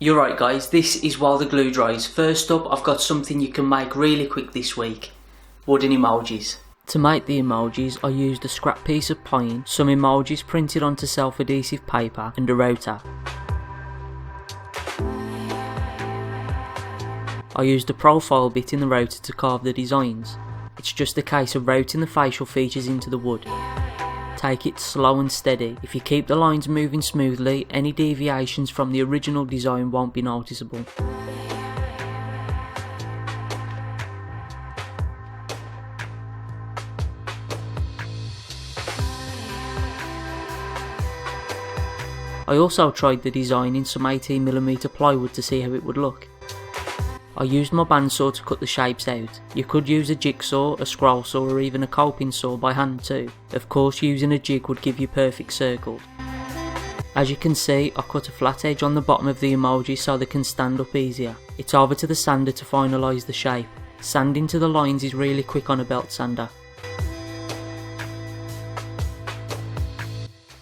You're right guys, this is while the glue dries. First up, I've got something you can make really quick this week. Wooden emojis. To make the emojis, I used a scrap piece of pine, some emojis printed onto self-adhesive paper and a router. I used a profile bit in the router to carve the designs. It's just a case of routing the facial features into the wood. Take it slow and steady. If you keep the lines moving smoothly, any deviations from the original design won't be noticeable. I also tried the design in some 18mm plywood to see how it would look. I used my bandsaw to cut the shapes out. You could use a jigsaw, a scroll saw or even a coping saw by hand too. Of course using a jig would give you perfect circles. As you can see, I cut a flat edge on the bottom of the emoji so they can stand up easier. It's over to the sander to finalise the shape. Sanding to the lines is really quick on a belt sander.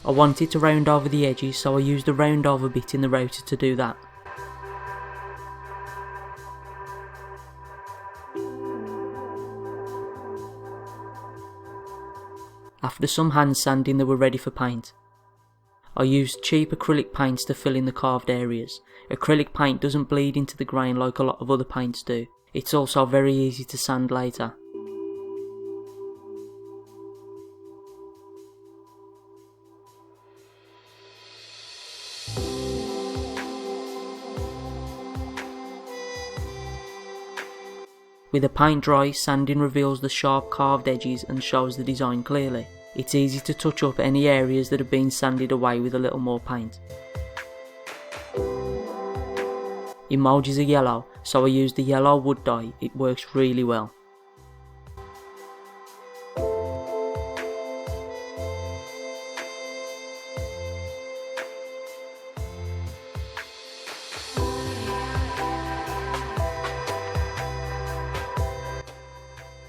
I wanted to round over the edges so I used a round over bit in the router to do that. After some hand sanding they were ready for paint. I used cheap acrylic paints to fill in the carved areas. Acrylic paint doesn't bleed into the grain like a lot of other paints do. It's also very easy to sand later. With the paint dry, sanding reveals the sharp carved edges and shows the design clearly. It's easy to touch up any areas that have been sanded away with a little more paint. Emojis are yellow, so I used the yellow wood dye. It works really well.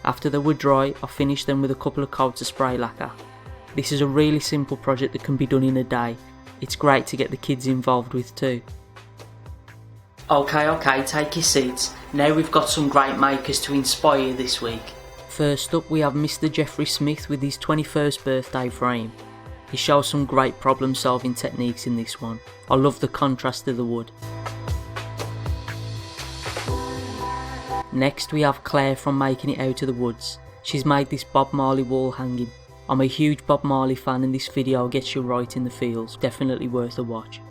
After they were dry, I finished them with a couple of coats of spray lacquer. This is a really simple project that can be done in a day. It's great to get the kids involved with too. Okay, take your seats. Now we've got some great makers to inspire you this week. First up we have Mr. Geoffrey Smith with his 21st birthday frame. He shows some great problem solving techniques in this one. I love the contrast of the wood. Next we have Claire from Making It Out of the Woods. She's made this Bob Marley wall hanging. I'm a huge Bob Marley fan and this video gets you right in the feels. Definitely worth a watch.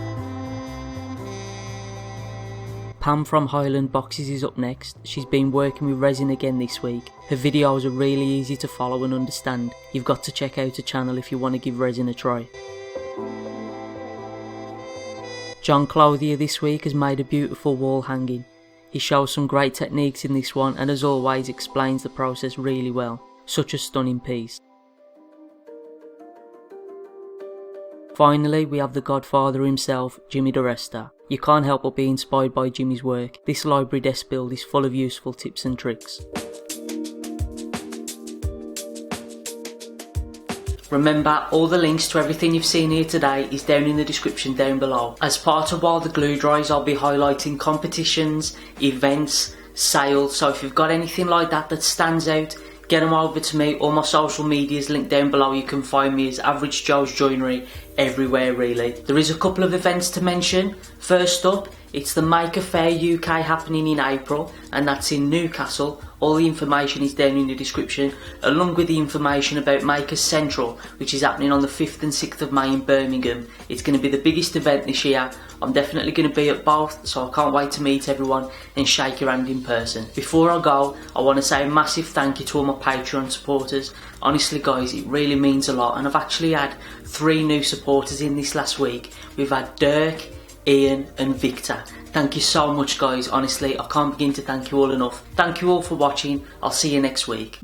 Pam from Highland Boxes is up next. She's been working with resin again this week. Her videos are really easy to follow and understand. You've got to check out her channel if you want to give resin a try. John Clothier this week has made a beautiful wall hanging. He shows some great techniques in this one and as always explains the process really well. Such a stunning piece. Finally we have the godfather himself, Jimmy Diresta. You can't help but be inspired by Jimmy's work. This library desk build is full of useful tips and tricks. Remember, all the links to everything you've seen here today is down in the description down below. As part of While the Glue Dries, I'll be highlighting competitions, events, sales, so if you've got anything like that that stands out, get them over to me. All my social medias linked down below. You can find me as Average Joe's Joinery everywhere really. There is a couple of events to mention. First up, it's the Maker Fair UK happening in April and that's in Newcastle. All the information is down in the description, along with the information about Makers Central, which is happening on the 5th and 6th of May in Birmingham. It's going to be the biggest event this year. I'm definitely going to be at both, so I can't wait to meet everyone and shake your hand in person. Before I go, I want to say a massive thank you to all my Patreon supporters. Honestly guys, it really means a lot, and I've actually had 3 new supporters in this last week. We've had Dirk, Ian and Victor. Thank you so much guys, honestly I can't begin to thank you all enough. Thank you all for watching, I'll see you next week.